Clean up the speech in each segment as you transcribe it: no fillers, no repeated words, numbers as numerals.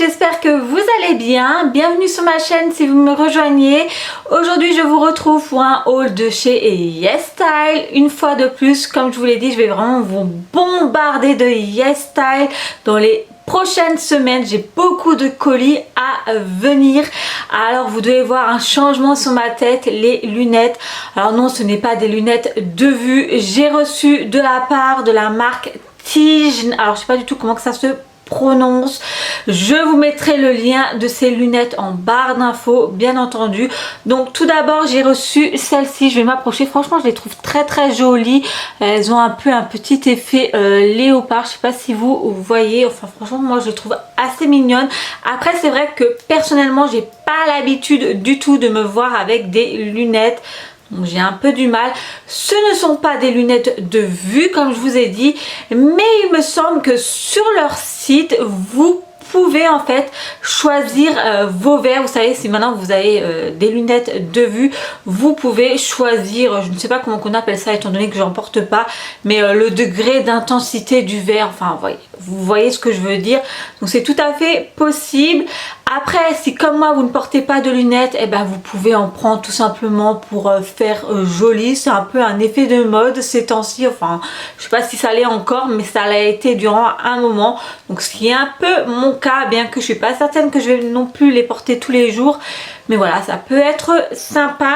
j'espère que vous allez bien. Bienvenue sur ma chaîne si vous me rejoignez. Aujourd'hui je vous retrouve pour un haul de chez YesStyle. Une fois de plus, comme je vous l'ai dit, je vais vraiment vous bombarder de YesStyle dans les prochaines semaines. J'ai beaucoup de colis à venir. Alors vous devez voir un changement sur ma tête, les lunettes. Alors non, ce n'est pas des lunettes de vue. J'ai reçu de la part de la marque Tige. Alors je sais pas du tout comment que ça se prononce. Je vous mettrai le lien de ces lunettes en barre d'infos, bien entendu. Donc tout d'abord j'ai reçu celle-ci. Je vais m'approcher. Franchement je les trouve très jolies. Elles ont un peu un petit effet léopard. Je sais pas si vous voyez. Enfin franchement moi je les trouve assez mignonnes. Après c'est vrai que personnellement j'ai pas l'habitude du tout de me voir avec des lunettes. Donc j'ai un peu du mal. Ce ne sont pas des lunettes de vue comme je vous ai dit, mais il me semble que sur leur site vous pouvez en fait choisir vos verres. Vous savez, si maintenant vous avez des lunettes de vue, vous pouvez choisir, je ne sais pas comment on appelle ça étant donné que j'en porte pas, mais le degré d'intensité du verre. Enfin vous voyez ce que je veux dire. Donc c'est tout à fait possible. Après, si comme moi vous ne portez pas de lunettes, et ben vous pouvez en prendre tout simplement pour faire joli. C'est un peu un effet de mode ces temps-ci. Enfin, je sais pas si ça l'est encore, mais ça l'a été durant un moment. Donc ce qui est un peu mon cas, bien que je suis pas certaine que je vais non plus les porter tous les jours. Mais voilà, ça peut être sympa.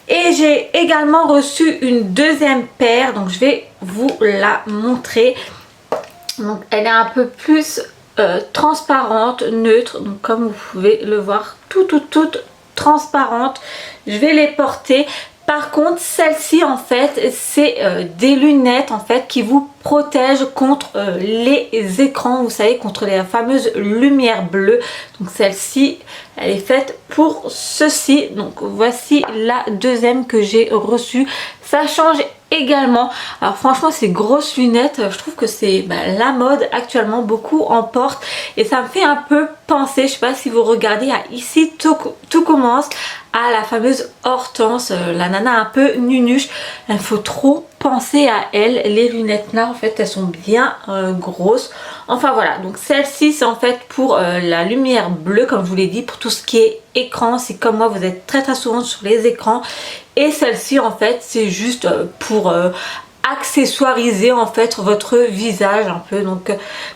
Et j'ai également reçu une deuxième paire. Donc je vais vous la montrer. Donc elle est un peu plus transparente, neutre, donc comme vous pouvez le voir, toute transparente. Je vais les porter. Par contre celle-ci en fait c'est des lunettes en fait qui vous protègent contre les écrans, vous savez, contre les fameuses lumières bleues. Donc celle-ci elle est faite pour ceci. Donc voici la deuxième que j'ai reçue. Ça change également. Alors franchement ces grosses lunettes, je trouve que c'est la mode actuellement, beaucoup en portent et ça me fait un peu penser, je sais pas si vous regardez, à Ici tout commence, à la fameuse Hortense, la nana un peu nunuche. Il faut trop penser à elle. Les lunettes là en fait elles sont bien grosses. Enfin voilà, donc celle-ci c'est en fait pour la lumière bleue comme je vous l'ai dit, pour tout ce qui est écran. Si comme moi vous êtes très souvent sur les écrans. Et celle-ci en fait c'est juste pour accessoiriser en fait votre visage un peu. Donc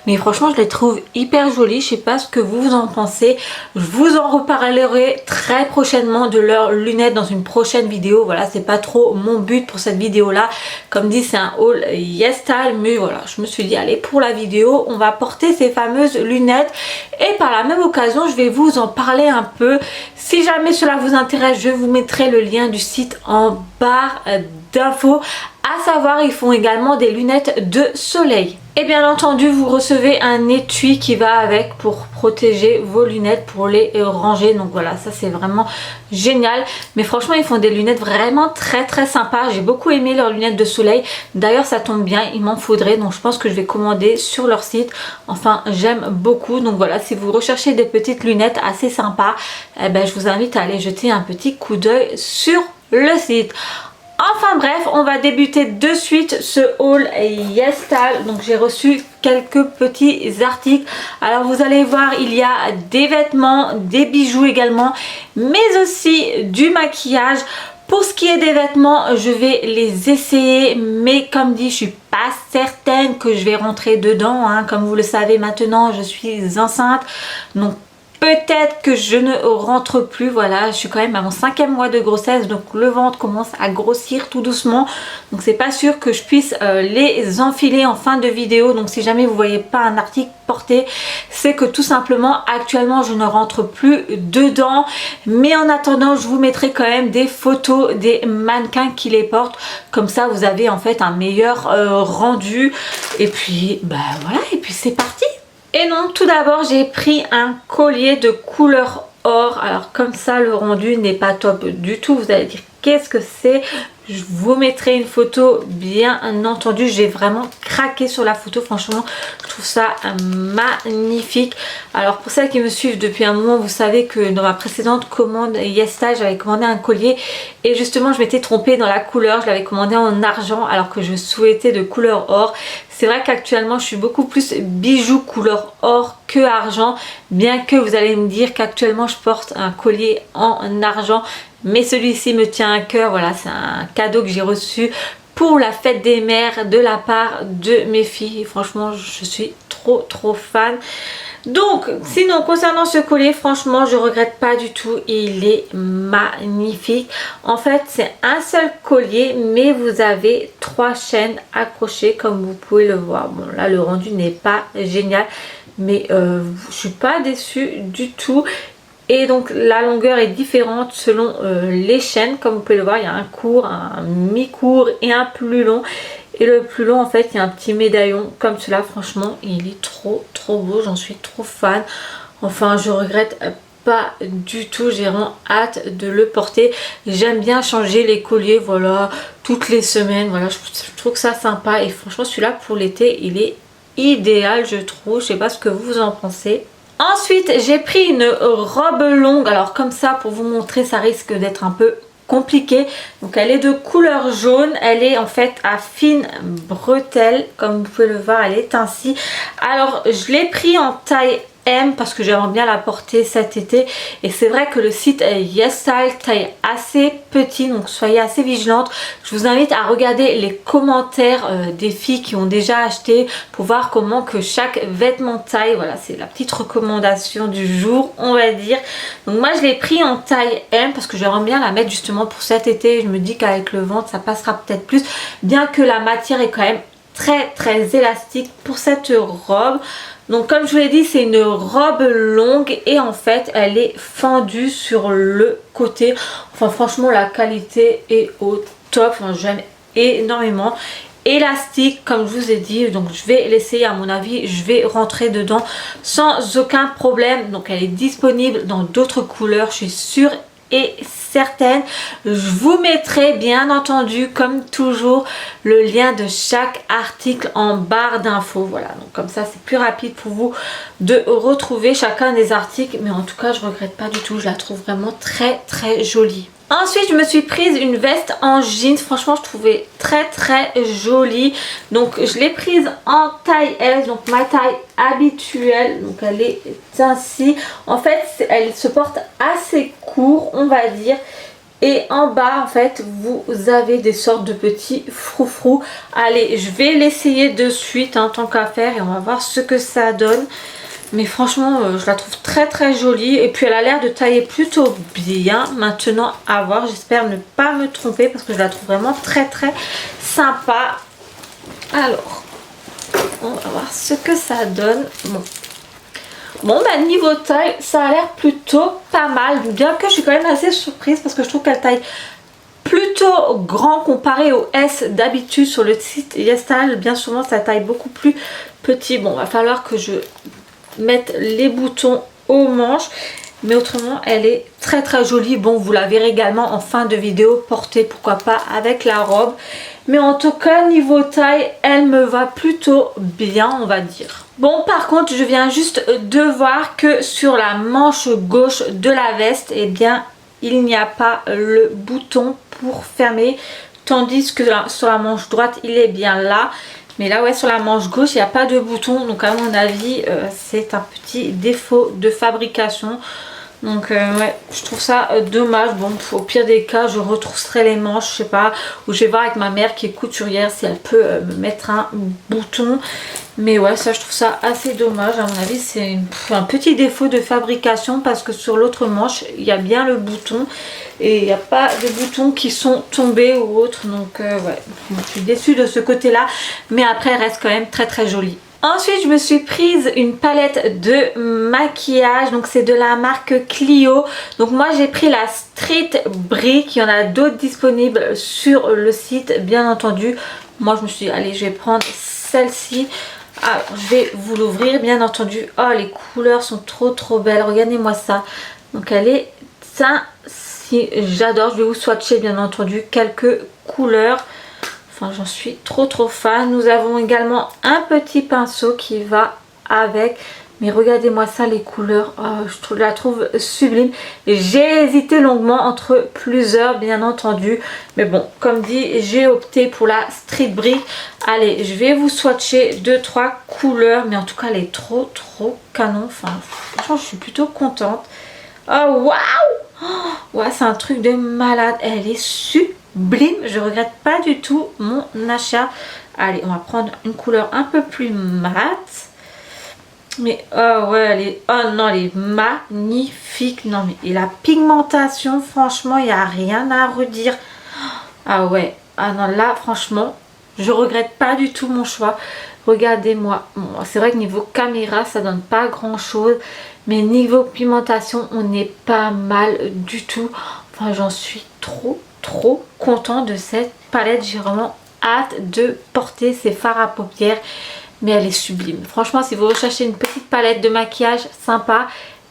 mais franchement je les trouve hyper jolies. Je sais pas ce que vous en pensez. Je vous en reparlerai très prochainement de leurs lunettes dans une prochaine vidéo. Voilà, c'est pas trop mon but pour cette vidéo là. Comme dit, c'est un haul YesStyle, mais voilà, je me suis dit allez, pour la vidéo on va porter ces fameuses lunettes et par la même occasion je vais vous en parler un peu. Si jamais cela vous intéresse, je vous mettrai le lien du site en barre d'infos. À savoir, ils font également des lunettes de soleil. Et bien entendu, vous recevez un étui qui va avec pour protéger vos lunettes, pour les ranger. Donc voilà, ça c'est vraiment génial. Mais franchement, ils font des lunettes vraiment très sympas. J'ai beaucoup aimé leurs lunettes de soleil. D'ailleurs, ça tombe bien, il m'en faudrait. Donc je pense que je vais commander sur leur site. Enfin, j'aime beaucoup. Donc voilà, si vous recherchez des petites lunettes assez sympas, eh ben, je vous invite à aller jeter un petit coup d'œil sur le site. Enfin bref, on va débuter de suite ce haul YesStyle. Donc j'ai reçu quelques petits articles. Alors vous allez voir, il y a des vêtements, des bijoux également, mais aussi du maquillage. Pour ce qui est des vêtements, je vais les essayer, mais comme dit, je suis pas certaine que je vais rentrer dedans, hein. Comme vous le savez maintenant, je suis enceinte, donc peut-être que je ne rentre plus. Voilà, je suis quand même à mon 5e mois de grossesse, donc le ventre commence à grossir tout doucement. Donc c'est pas sûr que je puisse les enfiler en fin de vidéo. Donc si jamais vous voyez pas un article porté, c'est que tout simplement actuellement je ne rentre plus dedans. Mais en attendant, je vous mettrai quand même des photos des mannequins qui les portent. Comme ça vous avez en fait un meilleur rendu. Et puis voilà, et puis c'est parti. Et non, tout d'abord j'ai pris un collier de couleur or. Alors comme ça le rendu n'est pas top du tout. Vous allez dire qu'est-ce que c'est? Je vous mettrai une photo bien entendu. J'ai vraiment craqué sur la photo. Franchement, je trouve ça magnifique. Alors pour celles qui me suivent depuis un moment, vous savez que dans ma précédente commande YesStyle, j'avais commandé un collier et justement je m'étais trompée dans la couleur. Je l'avais commandé en argent alors que je souhaitais de couleur or. C'est vrai qu'actuellement je suis beaucoup plus bijoux couleur or que argent, bien que vous allez me dire qu'actuellement je porte un collier en argent, mais celui-ci me tient à cœur. Voilà, c'est un cadeau que j'ai reçu pour la fête des mères de la part de mes filles et franchement je suis trop fan. Donc sinon concernant ce collier, franchement je regrette pas du tout, il est magnifique. En fait c'est un seul collier mais vous avez 3 chaînes accrochées comme vous pouvez le voir. Bon là le rendu n'est pas génial mais je suis pas déçue du tout. Et donc la longueur est différente selon les chaînes. Comme vous pouvez le voir, il y a un court, un mi-court et un plus long. Et le plus long en fait, il y a un petit médaillon comme cela. Franchement, il est trop beau, j'en suis trop fan. Enfin, je regrette pas du tout, j'ai vraiment hâte de le porter. J'aime bien changer les colliers, voilà, toutes les semaines. Voilà, je trouve que ça sympa. Et franchement, celui-là pour l'été, il est idéal, je trouve. Je sais pas ce que vous en pensez. Ensuite j'ai pris une robe longue, alors comme ça pour vous montrer ça risque d'être un peu compliqué. Donc elle est de couleur jaune, elle est en fait à fine bretelle comme vous pouvez le voir, elle est ainsi. Alors je l'ai pris en taille M parce que j'aimerais bien la porter cet été et c'est vrai que le site YesStyle taille assez petit, donc soyez assez vigilante. Je vous invite à regarder les commentaires des filles qui ont déjà acheté pour voir comment que chaque vêtement taille. Voilà, c'est la petite recommandation du jour on va dire. Donc moi je l'ai pris en taille M parce que j'aimerais bien la mettre justement pour cet été. Je me dis qu'avec le ventre ça passera peut-être plus, bien que la matière est quand même très élastique pour cette robe. Donc comme je vous l'ai dit, c'est une robe longue et en fait elle est fendue sur le côté. Enfin franchement la qualité est au top, enfin, j'aime énormément. Élastique comme je vous ai dit, donc je vais l'essayer, à mon avis je vais rentrer dedans sans aucun problème. Donc elle est disponible dans d'autres couleurs, je suis sûre et certaine. Je vous mettrai bien entendu comme toujours le lien de chaque article en barre d'infos. Voilà, donc comme ça c'est plus rapide pour vous de retrouver chacun des articles, mais en tout cas je regrette pas du tout, je la trouve vraiment très jolie. Ensuite je me suis prise une veste en jeans, franchement je trouvais très jolie. Donc je l'ai prise en taille S, donc ma taille habituelle. Donc elle est ainsi. En fait elle se porte assez court on va dire. Et en bas en fait vous avez des sortes de petits froufrous. Allez je vais l'essayer de suite tant qu'à faire et on va voir ce que ça donne. Mais franchement je la trouve très jolie et puis elle a l'air de tailler plutôt bien. Maintenant à voir, j'espère ne pas me tromper parce que je la trouve vraiment très sympa. Alors on va voir ce que ça donne. Bon bah niveau taille ça a l'air plutôt pas mal, bien que je suis quand même assez surprise parce que je trouve qu'elle taille plutôt grand comparé au S d'habitude sur le site YesStyle. Bien souvent ça taille beaucoup plus petit. Bon va falloir que je mettre les boutons aux manches, mais autrement elle est très jolie. Bon vous la verrez également en fin de vidéo portée pourquoi pas avec la robe, mais en tout cas niveau taille elle me va plutôt bien on va dire. Bon par contre je viens juste de voir que sur la manche gauche de la veste eh bien il n'y a pas le bouton pour fermer, tandis que sur la manche droite il est bien là. Mais là ouais sur la manche gauche il n'y a pas de bouton, donc à mon avis c'est un petit défaut de fabrication. Donc ouais je trouve ça dommage. Bon au pire des cas je retrousserai les manches, je sais pas, ou je vais voir avec ma mère qui est couturière si elle peut me mettre un bouton. Mais ouais ça je trouve ça assez dommage, à mon avis c'est un petit défaut de fabrication parce que sur l'autre manche il y a bien le bouton et il n'y a pas de boutons qui sont tombés ou autre. Donc ouais je suis déçue de ce côté là, mais après elle reste quand même très jolie. Ensuite je me suis prise une palette de maquillage, donc c'est de la marque Clio. Donc moi j'ai pris la Street Brick, il y en a d'autres disponibles sur le site bien entendu. Moi je me suis dit allez je vais prendre celle-ci. Alors je vais vous l'ouvrir bien entendu. Oh les couleurs sont trop belles, regardez-moi ça. Donc elle est ainsi, j'adore. Je vais vous swatcher bien entendu quelques couleurs. Enfin, j'en suis trop fan. Nous avons également un petit pinceau qui va avec. Mais regardez-moi ça, les couleurs, je la trouve sublime. J'ai hésité longuement entre plusieurs, bien entendu. Mais bon, comme dit, j'ai opté pour la Street Brick. Allez, je vais vous swatcher 2-3 couleurs. Mais en tout cas, elle est trop canon. Enfin, franchement, je suis plutôt contente. Oh, waouh! Ouais, c'est un truc de malade. Elle est sublime. Je regrette pas du tout mon achat. Allez, on va prendre une couleur un peu plus mate. Mais oh ouais, elle est, oh non, elle est magnifique. Non mais, et la pigmentation, franchement, il n'y a rien à redire. Ah ouais, ah non, là, franchement, je regrette pas du tout mon choix. Regardez-moi. Bon, c'est vrai que niveau caméra, ça donne pas grand chose. Mais niveau pigmentation, on n'est pas mal du tout. Enfin, j'en suis trop contente de cette palette. J'ai vraiment hâte de porter ces fards à paupières. Mais elle est sublime. Franchement, si vous recherchez une petite palette de maquillage sympa,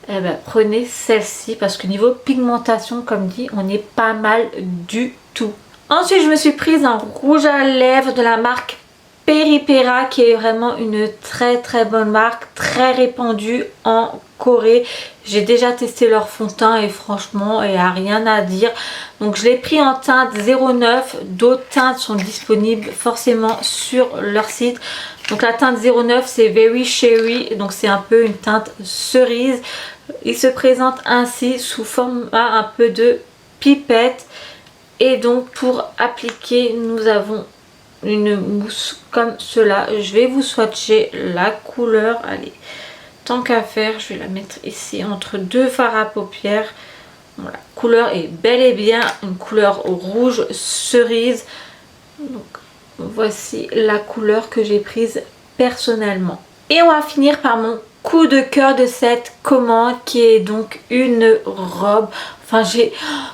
eh ben, prenez celle-ci. Parce que niveau pigmentation, comme dit, on est pas mal du tout. Ensuite, je me suis prise un rouge à lèvres de la marque Peripera, qui est vraiment une très bonne marque, très répandue en Corée. J'ai déjà testé leur fond de teint et franchement, il n'y a rien à dire. Donc je l'ai pris en teinte 09. D'autres teintes sont disponibles forcément sur leur site. Donc la teinte 09, c'est Very Cherry, donc c'est un peu une teinte cerise. Il se présente ainsi sous forme un peu de pipette. Et donc pour appliquer, nous avons une mousse comme cela. Je vais vous swatcher la couleur. Allez, tant qu'à faire, je vais la mettre ici entre deux fards à paupières. Bon, la couleur est bel et bien une couleur rouge cerise. Donc voici la couleur que j'ai prise personnellement. Et on va finir par mon coup de cœur de cette commande, qui est donc une robe. Enfin,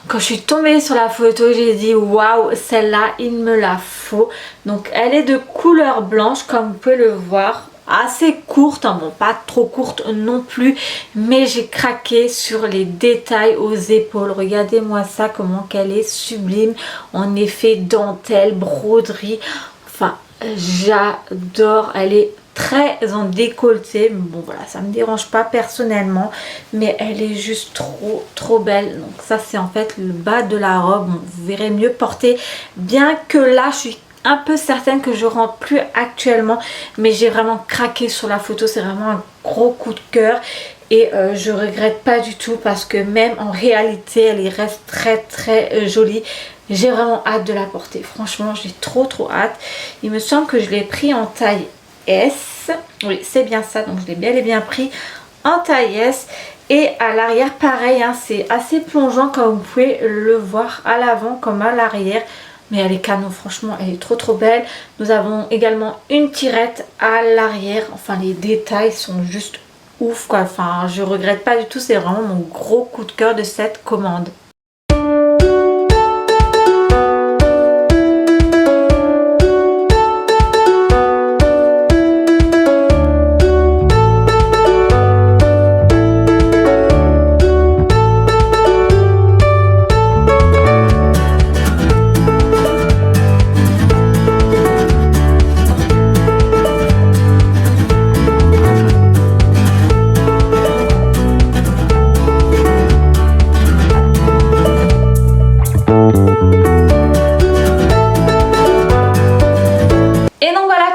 quand je suis tombée sur la photo, j'ai dit waouh, celle-là, il me la faut. Donc elle est de couleur blanche, comme vous pouvez le voir. Assez courte, hein, bon pas trop courte non plus, mais j'ai craqué sur les détails aux épaules. Regardez-moi ça, comment qu'elle est sublime, en effet dentelle, broderie. Enfin, j'adore. Elle est très en décolleté. Bon voilà, ça me dérange pas personnellement, mais elle est juste trop belle. Donc ça, c'est en fait le bas de la robe. Bon, vous verrez mieux porter, bien que là, je suis un peu certaine que je rentre plus actuellement, mais j'ai vraiment craqué sur la photo. C'est vraiment un gros coup de cœur. Et je regrette pas du tout, parce que même en réalité, elle reste très jolie. J'ai vraiment hâte de la porter. Franchement, j'ai trop hâte. Il me semble que je l'ai pris en taille S. Oui, c'est bien ça. Donc, je l'ai bel et bien pris en taille S. Et à l'arrière, pareil, hein, c'est assez plongeant, comme vous pouvez le voir à l'avant comme à l'arrière. Mais elle est canon, franchement, elle est trop belle. Nous avons également une tirette à l'arrière. Enfin, les détails sont juste ouf, quoi. Enfin, je regrette pas du tout. C'est vraiment mon gros coup de cœur de cette commande.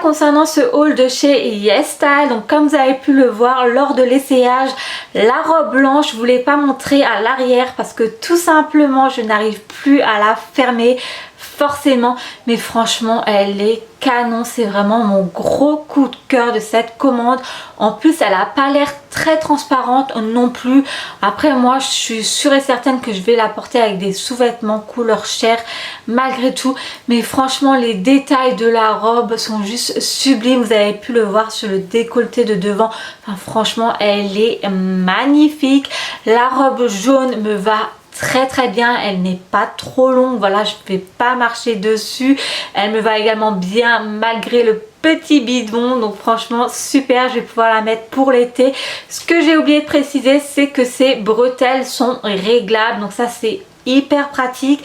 Concernant ce haul de chez YesStyle, donc comme vous avez pu le voir lors de l'essayage, la robe blanche, je ne voulais pas montrer à l'arrière parce que tout simplement je n'arrive plus à la fermer forcément, mais franchement elle est canon. C'est vraiment mon gros coup de cœur de cette commande. En plus, elle n'a pas l'air très transparente non plus. Après, moi je suis sûre et certaine que je vais la porter avec des sous-vêtements couleur chair malgré tout, mais franchement les détails de la robe sont juste sublimes. Vous avez pu le voir sur le décolleté de devant. Enfin, franchement elle est magnifique. La robe jaune me va très bien, elle n'est pas trop longue, voilà, je ne vais pas marcher dessus. Elle me va également bien malgré le petit bidon, donc franchement super, je vais pouvoir la mettre pour l'été. Ce que j'ai oublié de préciser, c'est que ces bretelles sont réglables, donc ça c'est hyper pratique.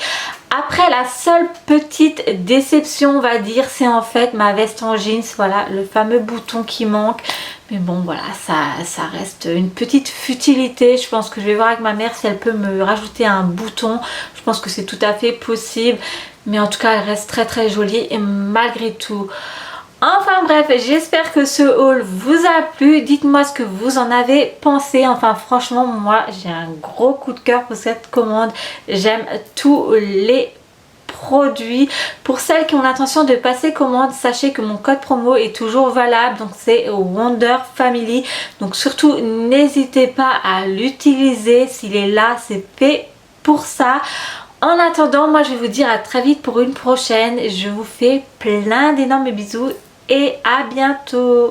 Après, la seule petite déception, on va dire, c'est en fait ma veste en jeans. Voilà, le fameux bouton qui manque. Mais bon, voilà, ça reste une petite futilité. Je pense que je vais voir avec ma mère si elle peut me rajouter un bouton. Je pense que c'est tout à fait possible. Mais en tout cas, elle reste très très jolie et malgré tout. Enfin bref, j'espère que ce haul vous a plu. Dites-moi ce que vous en avez pensé. Enfin franchement, moi j'ai un gros coup de cœur pour cette commande. J'aime tous les produits. Pour celles qui ont l'intention de passer commande, sachez que mon code promo est toujours valable. Donc c'est Wonder Family. Donc surtout n'hésitez pas à l'utiliser. S'il est là, c'est fait pour ça. En attendant, moi je vais vous dire à très vite pour une prochaine. Je vous fais plein d'énormes bisous et à bientôt.